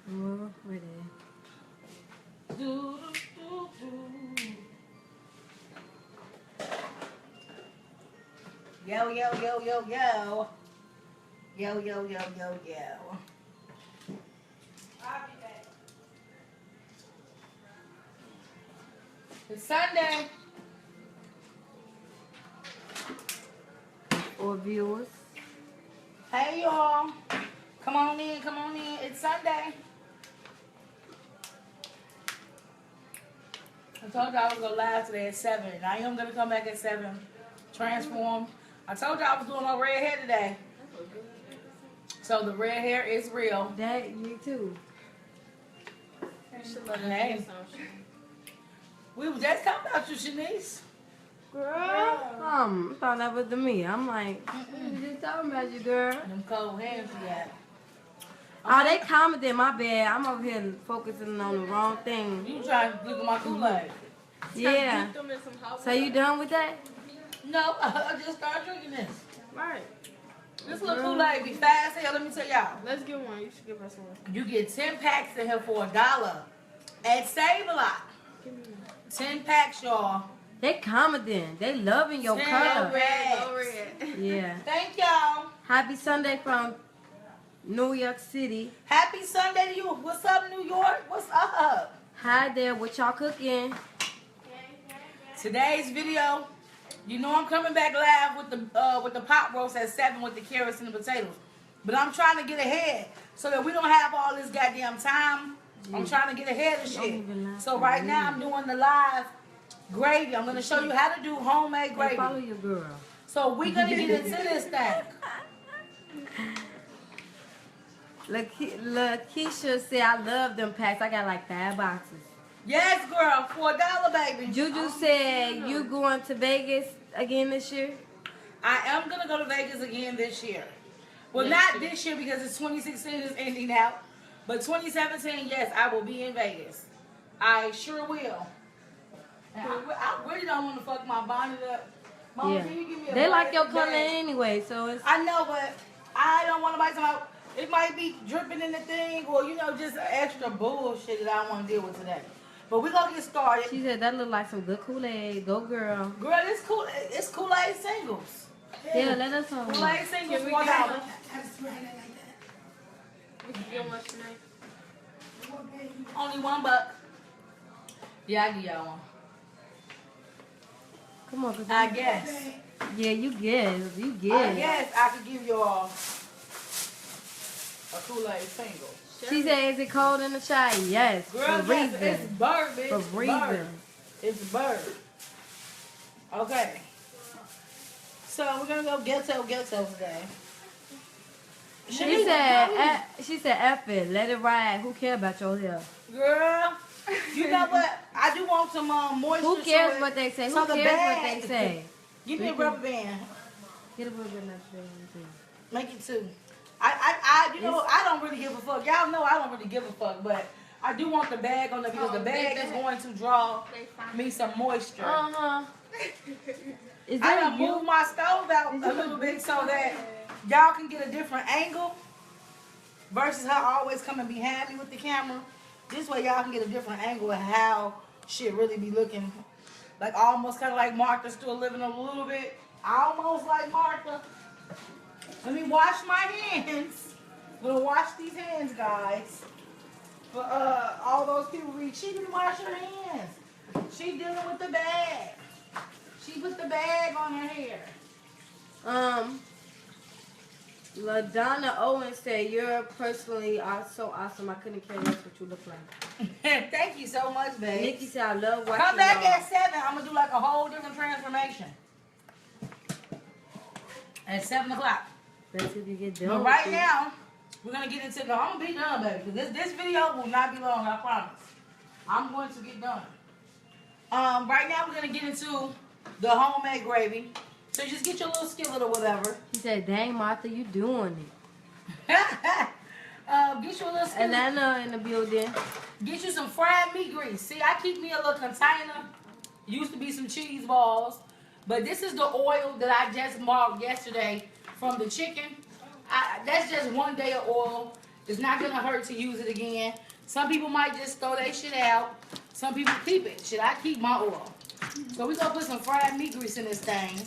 Oh, wait there. Do, do, do. Yo, yo, yo, yo, yo. Yo, yo, yo, yo, yo. I'll be back. It's Sunday. Or viewers. Hey, y'all. Come on in, come on in. It's Sunday. I told y'all I was going to live today at 7. I am going to come back at 7. Transform. I told y'all I was doing my red hair today. So the red hair is real. That, me too. Hey. We was just talking about you, Shanice. Girl. I thought that was to me. I'm like, we just talking about you, girl. Them cold hands you got. Oh, they commented, my bad. I'm over here focusing on the wrong thing. You trying to look at my Kool-Aid. Yeah. So you done with that? No, I just started drinking this. Right. This little Kool-Aid be fast here. Let me tell y'all. Let's get one. You should give us one. You get 10 packs in here for $1 at Save-A-Lot. 10 packs, y'all. They commenting. They loving your 10 color. packs. Go red. Yeah. Thank y'all. Happy Sunday from New York City. Happy Sunday to you. What's up, New York? What's up? Hi there. What y'all cooking? Today's video, you know I'm coming back live with the pot roast at 7 with the carrots and the potatoes. But I'm trying to get ahead so that we don't have all this goddamn time. I'm trying to get ahead of shit. So right now I'm doing the live gravy. I'm going to show you how to do homemade Hey, gravy. follow your girl. So we're going to get into this thing. Lakeisha said, I love them packs. I got like 5 boxes. Yes, girl, for $1, baby. Juju said, you going to Vegas again this year? I am going to go to Vegas again this year. Well, not this year because it's 2016 is ending out. But 2017, yes, I will be in Vegas. I sure will. And I really don't want to fuck my bonnet up. Mom, Yeah. can you give me a They like bonnet your and color bag? anyway, so it's... I know, but I don't want to buy something. It might be dripping in the thing or, you know, just extra bullshit that I don't want to deal with today. But we're going to get started. She said, that look like some good Kool-Aid. Go, girl. Girl, it's Kool-Aid singles. Yeah, let us know. Kool-Aid singles Can we $1. get We can get one tonight. Only $1. Yeah, I give y'all one. Come on, 'cause I guess. Yeah, you guess. You I guess. guess I could give y'all a Kool-Aid single. She said, is it cold in the shy? Yes. Girl, for yes, it's reason. bird, bitch. For It's reason. bird. It's bird. Okay. So we're gonna go ghetto today. She said, F it. Let it ride. Who care about your hair? Girl, you know what? I do want some moisture. Who cares so what they say? so Who the cares what bag- they say? Give me a rubber band. Get a rubber band. Make it 2. You know, I don't really give a fuck. Y'all know I don't really give a fuck, but I do want the bag on there because the bag is going to draw me some moisture. Uh-huh. Is I that done you? moved my stove out a little bit so that y'all can get a different angle versus her always coming behind me with the camera. This way y'all can get a different angle of how shit really be looking. Like almost kind of like Martha still living a little bit. Almost like Martha. Let me wash my hands. I'm gonna wash these hands, guys. For all those people read, she didn't wash her hands. She dealing with the bag. She put the bag on her hair. LaDonna Owens said, you're personally so awesome. I couldn't care less what you look like. Thank you so much, babe. Nikki said, I love watching Come back y'all. at 7. I'm gonna do like a whole different transformation. At 7 o'clock. That's if you get done. But right now, we're gonna get into the. I'm gonna be done, baby. Because this video will not be long. I promise. I'm going to get done. Right now we're gonna get into the homemade gravy. So just get your little skillet or whatever. She said, dang, Martha, you doing it. Get you a little skillet. Atlanta in the building. Get you some fried meat grease. See, I keep me a little container. Used to be some cheese balls. But this is the oil that I just marked yesterday from the chicken. That's just 1 day of oil. It's not gonna hurt to use it again. Some people might just throw their shit out. Some people keep it. Should I keep my oil? So we're gonna put some fried meat grease in this thing.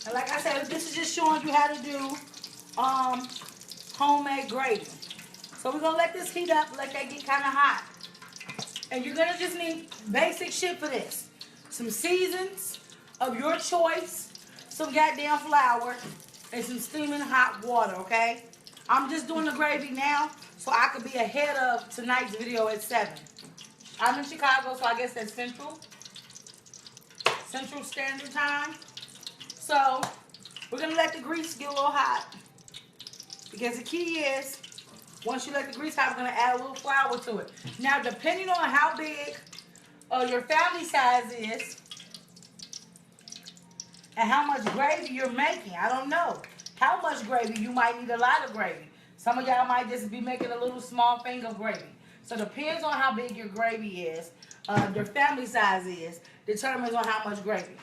And like I said, this is just showing you how to do homemade gravy. So we're gonna let this heat up, let that get kind of hot. And you're gonna just need basic shit for this. Some seasons of your choice, some goddamn flour, and some steaming hot water, okay? I'm just doing the gravy now so I could be ahead of tonight's video at 7. I'm in Chicago, so I guess that's Central Standard Time. So we're gonna let the grease get a little hot. Because the key is, once you let the grease hot, we're gonna add a little flour to it. Now, depending on how big your family size is, and how much gravy you're making, I don't know. How much gravy? You might need a lot of gravy. Some of y'all might just be making a little small thing of gravy. So depends on how big your gravy is, your family size is, determines on how much gravy.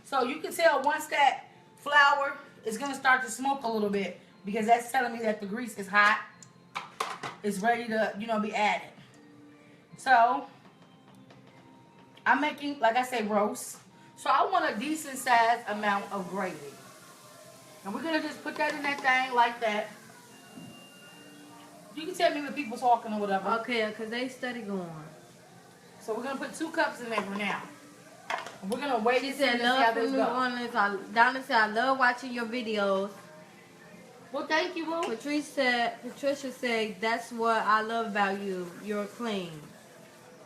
So you can tell once that flour is gonna start to smoke a little bit, because that's telling me that the grease is hot. It's ready to, be added. So I'm making, like I say, roast. So I want a decent sized amount of gravy. And we're gonna just put that in that thing like that. You can tell me when people talking or whatever. Okay, because they steady going. So we're gonna put 2 cups in there for now. And we're gonna wait She and see said, how love this from New goes. Orleans. Donna said, I love watching your videos. Well, thank you, boo. Patricia said, that's what I love about you. You're clean.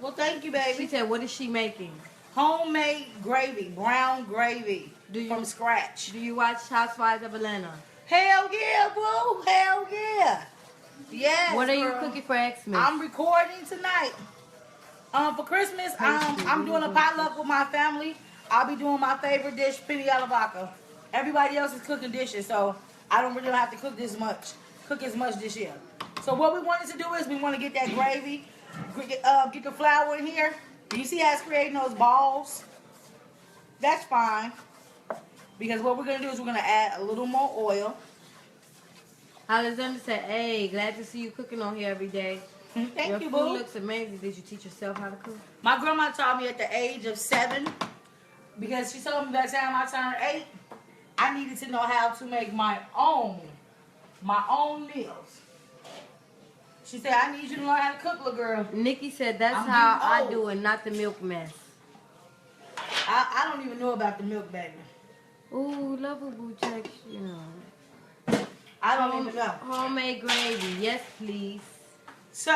Well, thank you, She baby. said, what is she making? Homemade gravy, brown gravy from scratch. Do you watch Housewives of Atlanta? Hell yeah, boo. Hell yeah. Yes. What are you girl. cooking for Xmas? I'm recording tonight. For Christmas, I'm doing a potluck with my family. I'll be doing my favorite dish, pini alla vodka. Everybody else is cooking dishes, so I don't really have to cook as much this year. So what we wanted to do is we want to get that gravy, get the flour in here. You see how it's creating those balls? That's fine. Because what we're going to do is we're going to add a little more oil. Alexander said, hey, glad to see you cooking on here every day. Thank Your you, food boo. looks amazing. Did you teach yourself how to cook? My grandma taught me at the age of 7 because she told me by the time I turned 8, I needed to know how to make my own meals. She said, I need you to learn how to cook, little girl. Nikki said, that's I'm how getting I old. do it, not the milk mess. I don't even know about the milk, baby. Ooh, love a boo check, I don't even know. Homemade gravy, yes, please. So,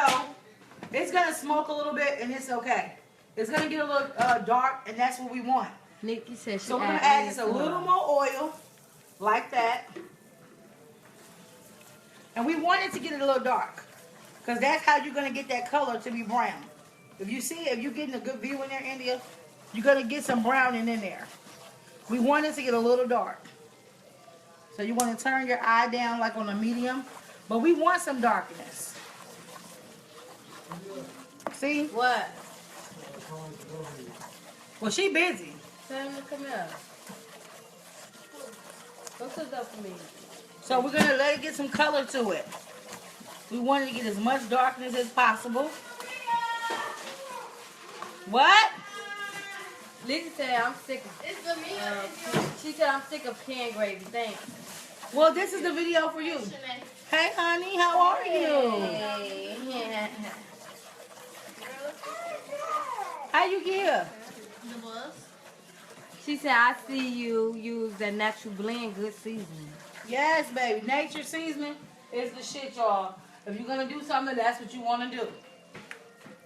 it's going to smoke a little bit, and it's okay. It's going to get a little dark, and that's what we want. Nikki said she So, we're going to add just a little more oil, like that. And we want it to get it a little dark, because that's how you're going to get that color to be brown. If you're getting a good view in there, India, you're going to get some browning in there. We want it to get a little dark. So you want to turn your eye down like on a medium, but we want some darkness. See? What? Well, she busy. Tell him to come here. Go sit up for me. So we're going to let it get some color to it. We want it to get as much darkness as possible. What? Lizzie said I'm sick of It's the meal. she said I'm sick of canned gravy. Thanks. Well, this is the video for you. Shanae. Hey, honey, how are you? Hey. How you get here? The bus. She said I see you use that natural blend, good seasoning. Yes, baby. Nature seasoning is the shit, y'all. If you're going to do something, that's what you want to do.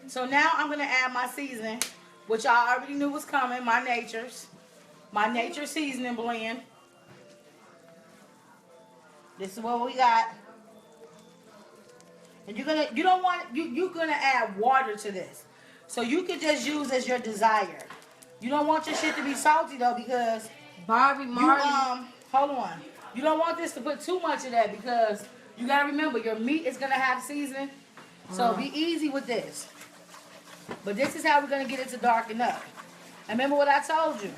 So now I'm going to add my seasoning, which y'all already knew was coming, my nature seasoning blend. This is what we got. And you're gonna add water to this. So you can just use as your desire. You don't want your shit to be salty though, because Barbie Marty. hold on. You don't want this to put too much of that, because you gotta remember your meat is gonna have seasoning. So be easy with this. But this is how we're gonna get it to darken up. And remember what I told you.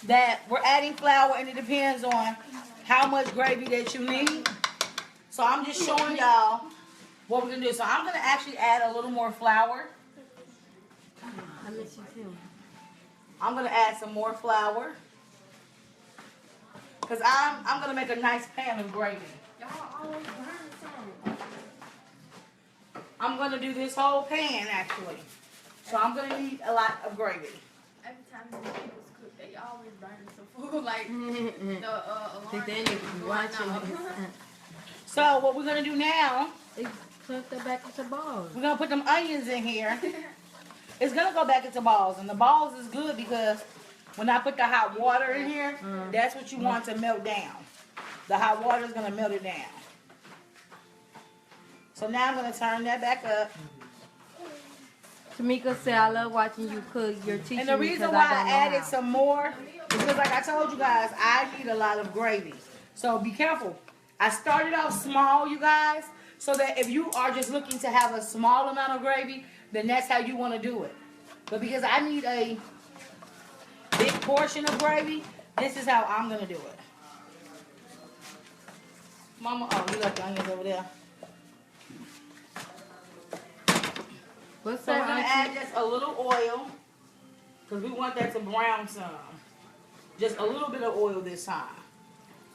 that we're adding flour, and it depends on how much gravy that you need. So I'm just showing y'all what we're gonna do. So I'm gonna actually add a little more flour. I miss you too. I'm gonna add some more flour because I'm gonna make a nice pan of gravy. Y'all always burn some. I'm gonna do this whole pan actually. So I'm gonna need a lot of gravy. Every time the people's cook, they always burn some food. Like the Think alarm they need to be watching going this. off. So what we're gonna do now, They put that back into balls. we're gonna put them onions in here. It's gonna go back into balls, and the balls is good because when I put the hot water in here, that's what you want to melt down. The hot water is gonna melt it down. So now I'm gonna turn that back up. Tamika said, I love watching you cook. You're teaching And the me reason 'cause why I don't I know added how. some more is because, like I told you guys, I need a lot of gravy. So be careful. I started off small, you guys, so that if you are just looking to have a small amount of gravy, then that's how you want to do it. But because I need a big portion of gravy, this is how I'm going to do it. Mama, oh, you got the onions over there. What's So we're that? going to Auntie? add just a little oil because we want that to brown some. Just a little bit of oil this time.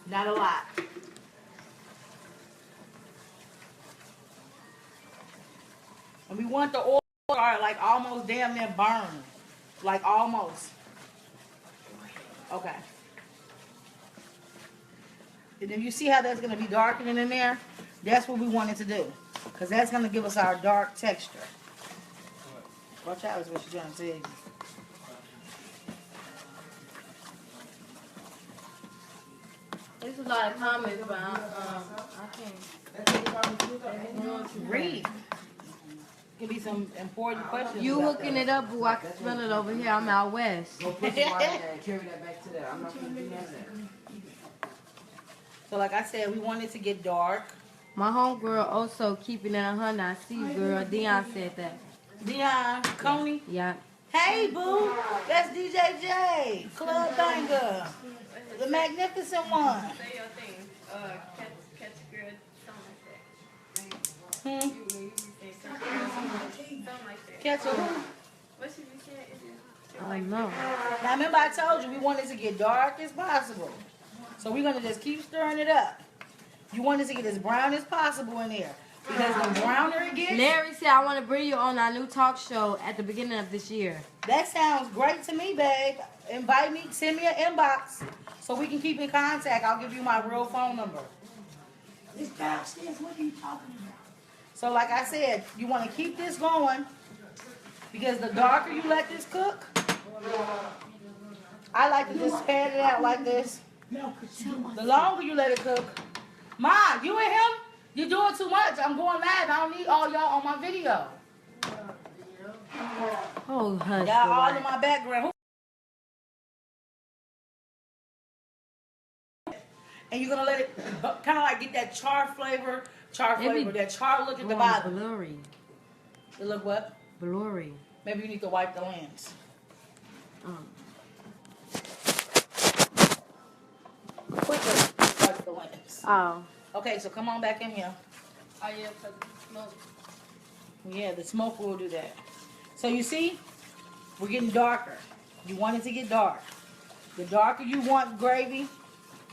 Not a lot. And we want the oil to start like almost damn near burned. Like almost. Okay. And then you see how that's going to be darkening in there? That's what we wanted to do. Because that's going to give us our dark texture. Watch out is what she's trying to tell you. There's a lot of comments, but I can't. Read. Could be some important questions. You about hooking that. it up, boo. I can smell it over here. I'm out west. Go put some water in there and carry that back to there. I'm not gonna do none of that. So like I said, we wanted to get dark. My homegirl also keeping it 100. I see, girl. Dion said that. Dion, Coney. Yeah. Hey, boo. That's DJ J. Club Banger. The magnificent one. Say your thing. Catch a girl, something like that. Hmm? You be saying something like that. Catch a who? What she be saying? I know. Now remember I told you we wanted to get dark as possible. So we're going to just keep stirring it up. You want it to get as brown as possible in there. Because the browner it gets, Larry said, I want to bring you on our new talk show at the beginning of this year. that sounds great to me, babe. Invite me, send me an inbox so we can keep in contact. I'll give you my real phone number. It's downstairs. What are you talking about? So like I said, you want to keep this going because the darker you let this cook, I like to just span it out like this. The longer you let it cook. Ma, you and him, you're doing too much. I'm going live. I don't need all y'all on my video. Oh, hush. Y'all all in the my background. And you're gonna let it kind of like get that char flavor, that char look at the bottom. Blurry. It look what? Blurry. Maybe you need to wipe the lens. Quickly wipe the lens. Oh. Okay, so come on back in here. Oh yeah, because smoke. Yeah, the smoke will do that. So you see, we're getting darker. You want it to get dark. The darker you want gravy,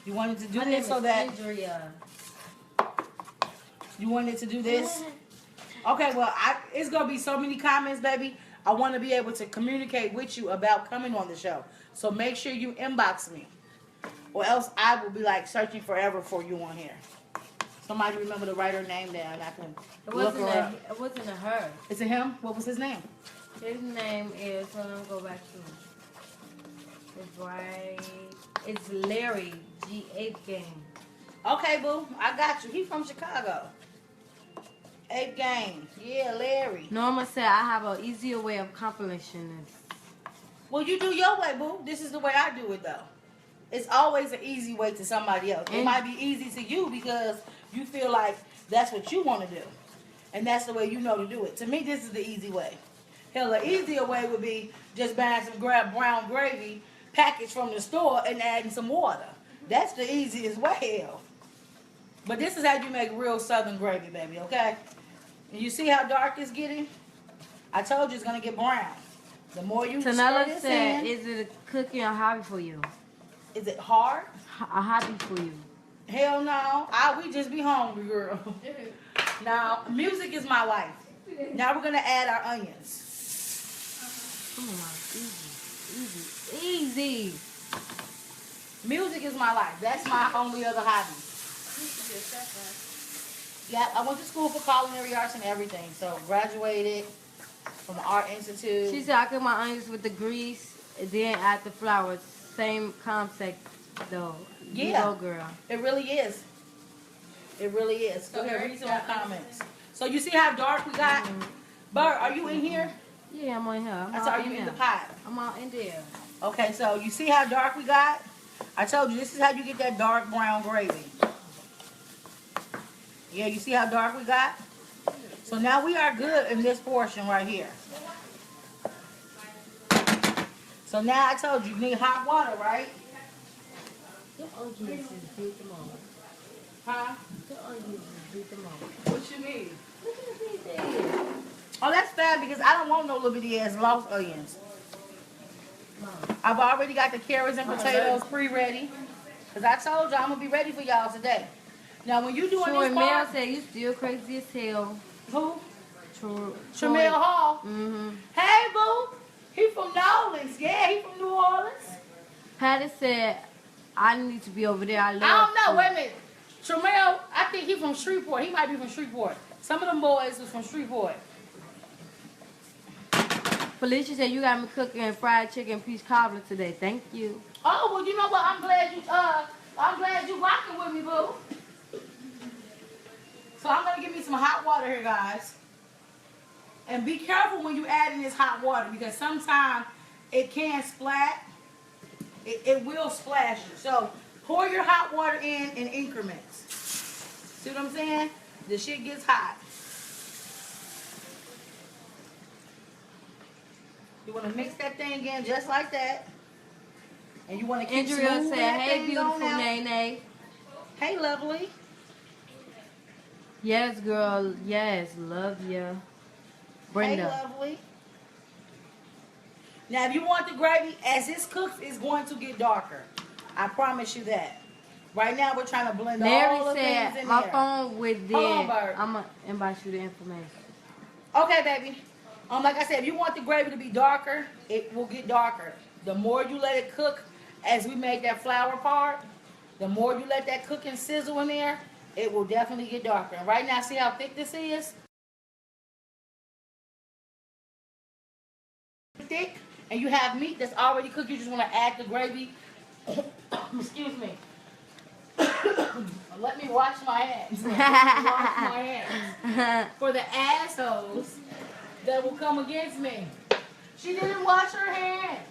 you want it to do this so that you want it to do this. Okay, well, it's gonna be so many comments, baby. I want to be able to communicate with you about coming on the show. So make sure you inbox me, or else I will be like searching forever for you on here. Somebody remember to write her name down. I can look her up. It wasn't a her. Is it him? What was his name? His name is, let me go back to him. It's right. It's Larry G8 Game. Okay, boo. I got you. He's from Chicago. 8 Game. Yeah, Larry. Norma said I have an easier way of accomplishing this. Well, you do your way, boo. This is the way I do it, though. It's always an easy way to somebody else. It might be easy to you because you feel like that's what you want to do. And that's the way you know to do it. To me, this is the easy way. Hell, the easier way would be just buying some brown gravy package from the store and adding some water. That's the easiest way. But this is how you make real southern gravy, baby, okay? And you see how dark it's getting? I told you it's going to get brown. The more you stir Tanella this said, in, is it a cooking or hobby for you? is it hard? A hobby for you. Hell no. We just be hungry, girl. Now, music is my life. Now we're going to add our onions. Come on, easy. Music is my life. That's my only other hobby. Yeah, I went to school for culinary arts and everything. So graduated from the Art Institute. She said I cook my onions with the grease, and then add the flour. Same concept though. You Yeah. go, girl. It really is. It really is. Go ahead, read some more comments. So you see how dark we got? Bert, are you in here? Yeah, I'm on here. I saw you in the pot. I'm all in there. Okay, so you see how dark we got? I told you, this is how you get that dark brown gravy. Yeah, you see how dark we got? So now we are good in this portion right here. So now I told you, you need hot water, right? Huh? What you mean? Oh, that's bad because I don't want no little bitty ass lost onions. I've already got the carrots and potatoes pre-ready. Because I told you I'm going to be ready for y'all today. Now, when you doing Troy this Mel part... said you still crazy as hell. Who? Tremel Tremel Hall. Mm-hmm. Hey, boo. He from New Orleans. Yeah, he from New Orleans. Patty said I need to be over there. I I don't know. food. Wait a minute. Tremel, I think he from Shreveport. He might be from Shreveport. Some of them boys was from Shreveport. Felicia said you got me cooking fried chicken peach cobbler today. Thank you. Oh, well, you know what? I'm glad you rocking with me, boo. So I'm gonna give me some hot water here, guys. And be careful when you add in this hot water because sometimes it can splat. It will splash you. So pour your hot water in increments. See what I'm saying? The shit gets hot. You want to mix that thing in just like that. And you want to keep Andrea smooth said, that hey, thing beautiful on out. Nene. Hey, lovely. Yes, girl. Yes, love ya. Brenda. Hey, lovely. Now, if you want the gravy, as this cooks, it's going to get darker. I promise you that. Right now, we're trying to blend Mary all the things said in my there. phone with Hold on, dead. Bert. I'm going to invite you the information. Okay, baby. Like I said, if you want the gravy to be darker, it will get darker. The more you let it cook, as we make that flour part, the more you let that cook and sizzle in there, it will definitely get darker. And right now, see how thick this is? Thick, and you have meat that's already cooked. You just want to add the gravy. Excuse me. Let me wash my hands. Let me wash my hands. For the assholes that will come against me. She didn't wash her hands.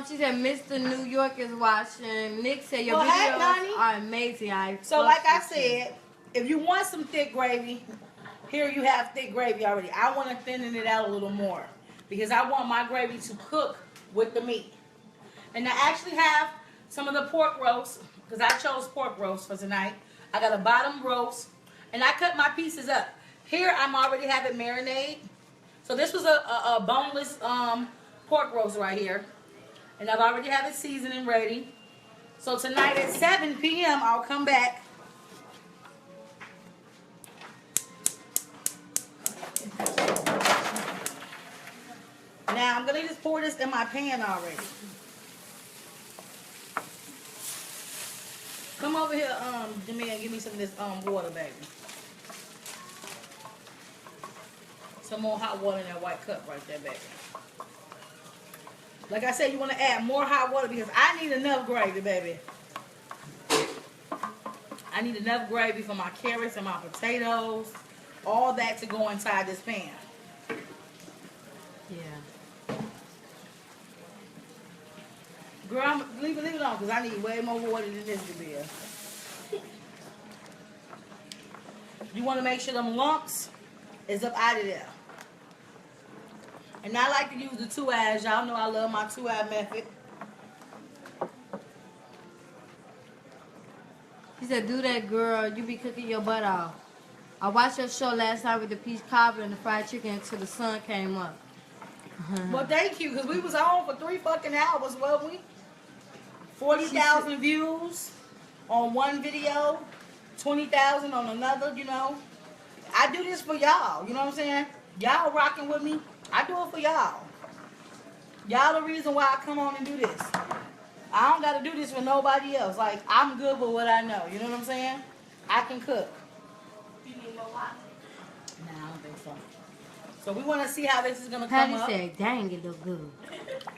She said Mr. New York is watching. Nick said your Well, hey, videos honey. are amazing. So like I said, if you want some thick gravy, here you have thick gravy already. I want to thin it out a little more because I want my gravy to cook with the meat. And I actually have some of the pork roast because I chose pork roast for tonight. I got a bottom roast and I cut my pieces up. Here I'm already having marinade. So this was a boneless pork roast right here. And I've already have it seasoning ready. So tonight at 7 p.m. I'll come back. Now I'm gonna just pour this in my pan already. Come over here, Jamia, and give me some of this water, baby. Some more hot water in that white cup right there, baby. Like I said, you want to add more hot water because I need enough gravy, baby. I need enough gravy for my carrots and my potatoes, all that to go inside this pan. Yeah. Girl, leave it alone because I need way more water than this to be. You want to make sure them lumps is up out of there. And I like to use the 2-eyes. Y'all know I love my 2-eye method. She said, do that, girl. You be cooking your butt off. I watched your show last night with the peach cobbler and the fried chicken until the sun came up. Well, thank you, because we was on for 3 fucking hours, wasn't we? 40,000 views on one video, 20,000 on another, you know. I do this for y'all, you know what I'm saying? Y'all rocking with me. I do it for y'all. Y'all the reason why I come on and do this. I don't got to do this for nobody else. Like, I'm good with what I know. You know what I'm saying? I can cook. You need more water? Nah, I don't think so. So we want to see how this is going to come Patty up. said, dang, it look good.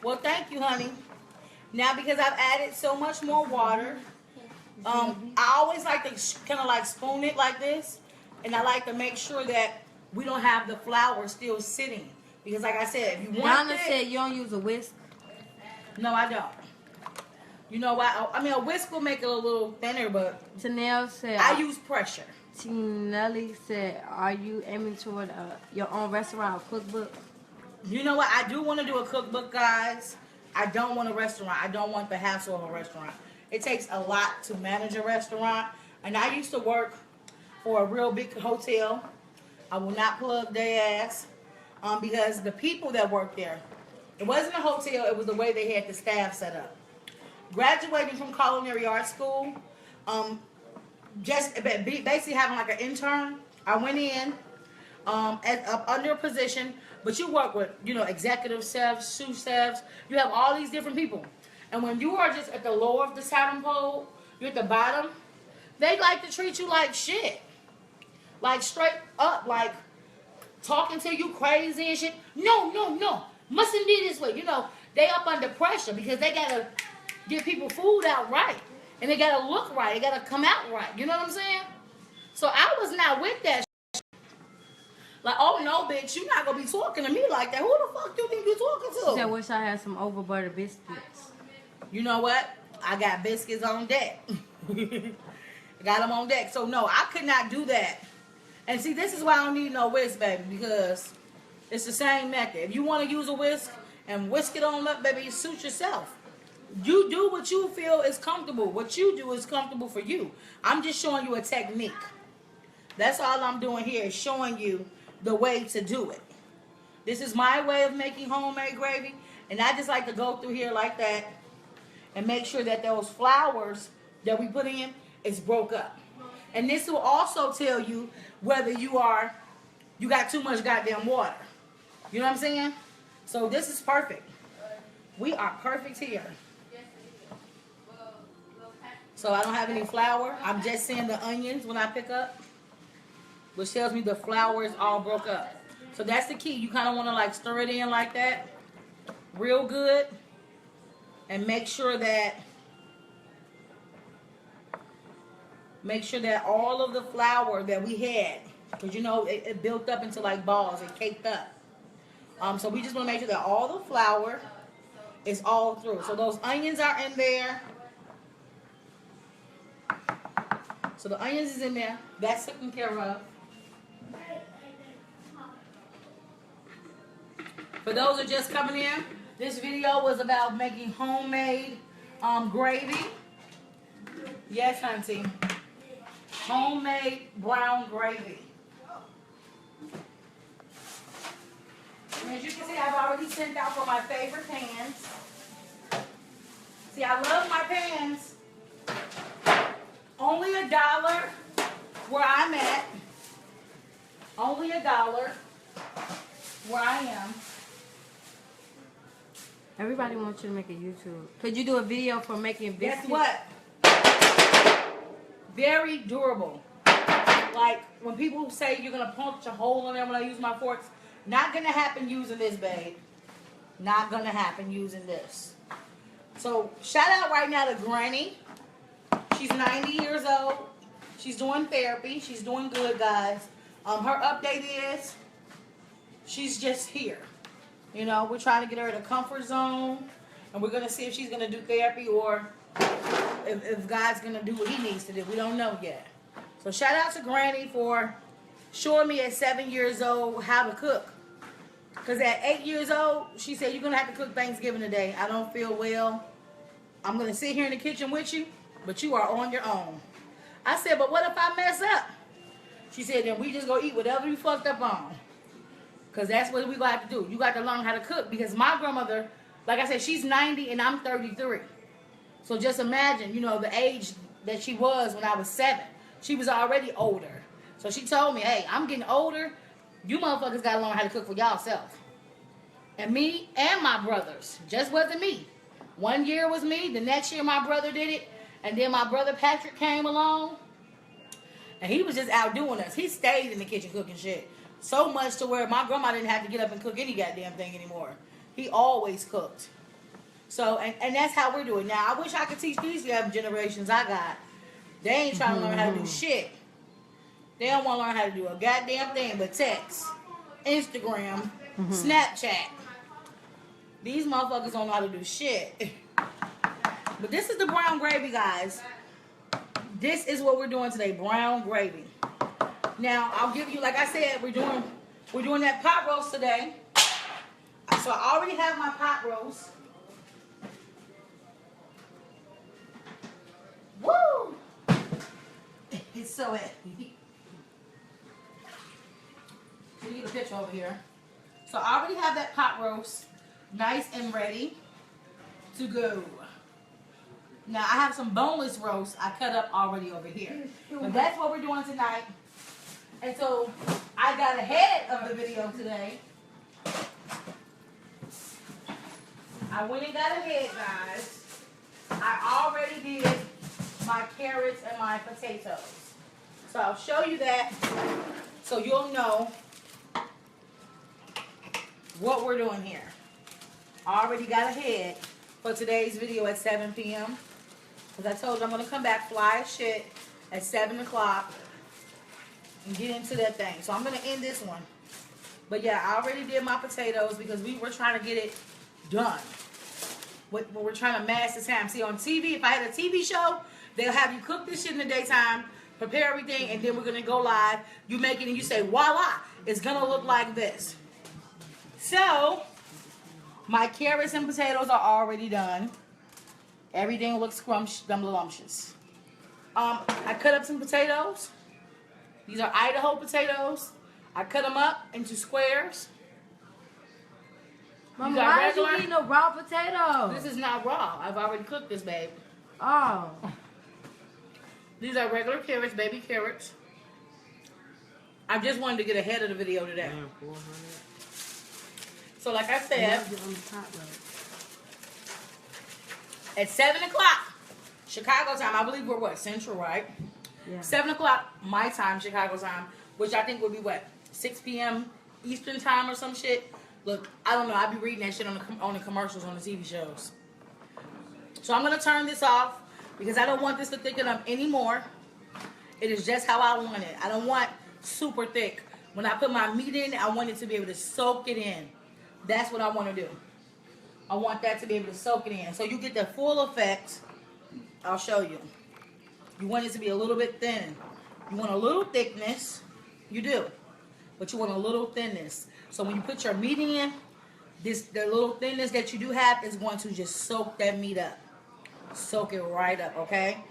Well, thank you, honey. Now, because I've added so much more water, I always like to kind of like spoon it like this. And I like to make sure that we don't have the flour still sitting. Because like I said, if you want Donna that, said you don't use a whisk. no, I don't. You know why? I mean, a whisk will make it a little thinner, but Tanel said, I use pressure. Tinelli said, are you aiming toward your own restaurant or cookbook? You know what? I do want to do a cookbook, guys. I don't want a restaurant. I don't want the hassle of a restaurant. It takes a lot to manage a restaurant. And I used to work for a real big hotel. I will not plug their ass because the people that worked there, it wasn't a hotel. It was the way they had the staff set up. Graduating from culinary art school, just basically having like an intern. I went in under a position, but you work with, you know, executive chefs, sous chefs. You have all these different people. And when you are just at the lower of the totem pole, you're at the bottom, they like to treat you like shit. Like straight up, like talking to you crazy and shit. No. Mustn't be this way. You know, they up under pressure because they got to get people food out right. And they got to look right. They got to come out right. You know what I'm saying? So I was not with that shit. Like, oh no, bitch, you're not going to be talking to me like that. Who the fuck do you think you're talking She to? said, wish I had some over butter biscuits. You know what? I got biscuits on deck. I got them on deck. So no, I could not do that. And see, this is why I don't need no whisk, baby, because it's the same method. If you want to use a whisk and whisk it on up, baby, suit yourself. You do what you feel is comfortable. What you do is comfortable for you. I'm just showing you a technique. That's all I'm doing here is showing you the way to do it. This is my way of making homemade gravy, and I just like to go through here like that and make sure that those flours that we put in is broke up. And this will also tell you whether you got too much goddamn water. You know what I'm saying? So this is perfect. We are perfect here. So I don't have any flour. I'm just seeing the onions when I pick up, which tells me the flour is all broke up. So that's the key. You kind of want to like stir it in like that real good and make sure that all of the flour that we had, because you know it built up into like balls, it caked up. So we just want to make sure that all the flour is all through. So those onions are in there. So the onions is in there. That's taken care of. For those who are just coming in, this video was about making homemade gravy. Yes, auntie. Homemade brown gravy. And as you can see, I've already sent out for my favorite pans. See, I love my pans. Only $1 where I'm at. Only $1 where I am. Everybody wants you to make a YouTube. Could you do a video for making biscuits? Guess what? Very durable. Like when people say you're gonna punch a hole in there when I use my forks, not gonna happen using this, babe. Not gonna happen using this. So shout out right now to Granny. She's 90 years old. She's doing therapy. She's doing good, guys. Her update is she's just here. You know, we're trying to get her in a comfort zone, and we're going to see if she's going to do therapy or if God's going to do what he needs to do. We don't know yet. So shout out to Granny for showing me at 7 years old how to cook. Because at 8 years old, she said, you're going to have to cook Thanksgiving today. I don't feel well. I'm going to sit here in the kitchen with you, but you are on your own. I said, but what if I mess up? She said, then we just go eat whatever you fucked up on. Because that's what we going to have to do. You got to learn how to cook. Because my grandmother, like I said, she's 90 and I'm 33. So just imagine, you know, the age that she was when I was 7. She was already older. So she told me, hey, I'm getting older. You motherfuckers got to learn how to cook for y'all self. And me and my brothers. Just wasn't me. 1 year was me. The next year my brother did it. And then my brother Patrick came along. And he was just outdoing us. He stayed in the kitchen cooking shit. So much to where my grandma didn't have to get up and cook any goddamn thing anymore. He always cooked. So, and that's how we're doing. Now, I wish I could teach these young generations I got. They ain't trying to learn how to do shit. They don't want to learn how to do a goddamn thing but text, Instagram, Snapchat. These motherfuckers don't know how to do shit. But this is the brown gravy, guys. This is what we're doing today, brown gravy. Now, I'll give you, like I said, we're doing that pot roast today. So I already have my pot roast. Woo! It's so heavy. So you get a picture over here. So I already have that pot roast nice and ready to go. Now I have some boneless roast I cut up already over here. But that's what we're doing tonight. And so I got ahead of the video today. I went and got ahead, guys. I already did my carrots and my potatoes. So I'll show you that so you'll know what we're doing here. I already got ahead for today's video at 7 p.m. Because I told you I'm going to come back fly as shit at 7 o'clock and get into that thing. So I'm going to end this one. But yeah, I already did my potatoes because we were trying to get it done. We're trying to mash the time. See, on TV, if I had a TV show, they'll have you cook this shit in the daytime, prepare everything, and then we're going to go live. You make it and you say, voila, it's going to look like this. So, my carrots and potatoes are already done. Everything looks scrumptious. I cut up some potatoes. These are Idaho potatoes. I cut them up into squares. Mama, why did you eat no raw potatoes? This is not raw. I've already cooked this, babe. Oh. These are regular carrots, baby carrots. I just wanted to get ahead of the video today. So like I said, at 7 o'clock, Chicago time, I believe we're what, Central, right? Yeah. 7 o'clock my time, Chicago time, which I think would be what, 6 p.m. Eastern time or some shit. Look, I don't know. I be reading that shit on the commercials on the TV shows. So I'm going to turn this off because I don't want this to thicken up anymore. It is just how I want it. I don't want super thick. When I put my meat in, I want it to be able to soak it in. That's what I want to do. I want that to be able to soak it in. So you get the full effect. I'll show you. You want it to be a little bit thin. You want a little thickness. You do. But you want a little thinness. So when you put your meat in, the little thinness that you do have is going to just soak that meat up. Soak it right up, okay?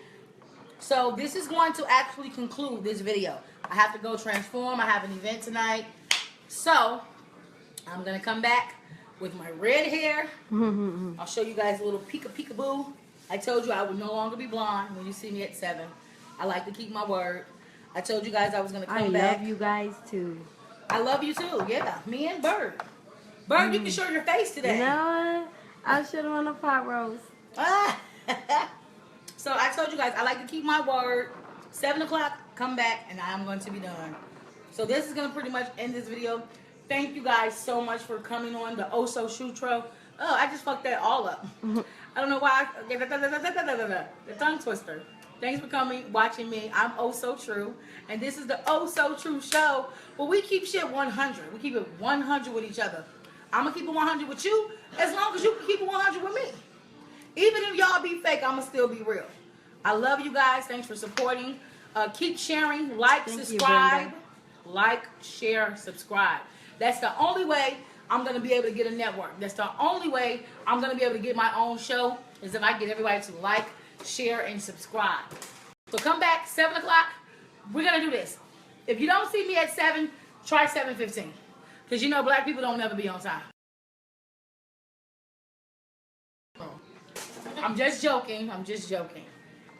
So this is going to actually conclude this video. I have to go transform. I have an event tonight. So I'm going to come back with my red hair. I'll show you guys a little peekaboo. I told you I would no longer be blonde when you see me at 7. I like to keep my word. I told you guys I was going to come back. I love you guys too. I love you too, yeah. Me and Bird. Bird, you can show your face today. You know what? I should have on a pot roast. So I told you guys, I like to keep my word. 7 o'clock, come back, and I'm going to be done. So this is going to pretty much end this video. Thank you guys so much for coming on the Oso Shutro. Oh, I just fucked that all up. I don't know why. The tongue twister. Thanks for coming, watching me. I'm Oh So True. And this is the Oh So True show. Well, we keep shit 100. We keep it 100 with each other. I'm going to keep it 100 with you as long as you can keep it 100 with me. Even if y'all be fake, I'm going to still be real. I love you guys. Thanks for supporting. Keep sharing. Like, subscribe. Like, share, subscribe. That's the only way I'm going to be able to get a network. That's the only way I'm going to be able to get my own show is if I get everybody to like, share, and subscribe. So come back, 7 o'clock. We're going to do this. If you don't see me at 7, try 7:15. Because you know black people don't never be on time. I'm just joking. I'm just joking.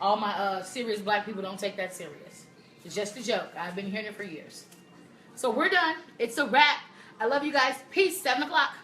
All my serious black people don't take that serious. It's just a joke. I've been hearing it for years. So we're done. It's a wrap. I love you guys. Peace. 7 o'clock.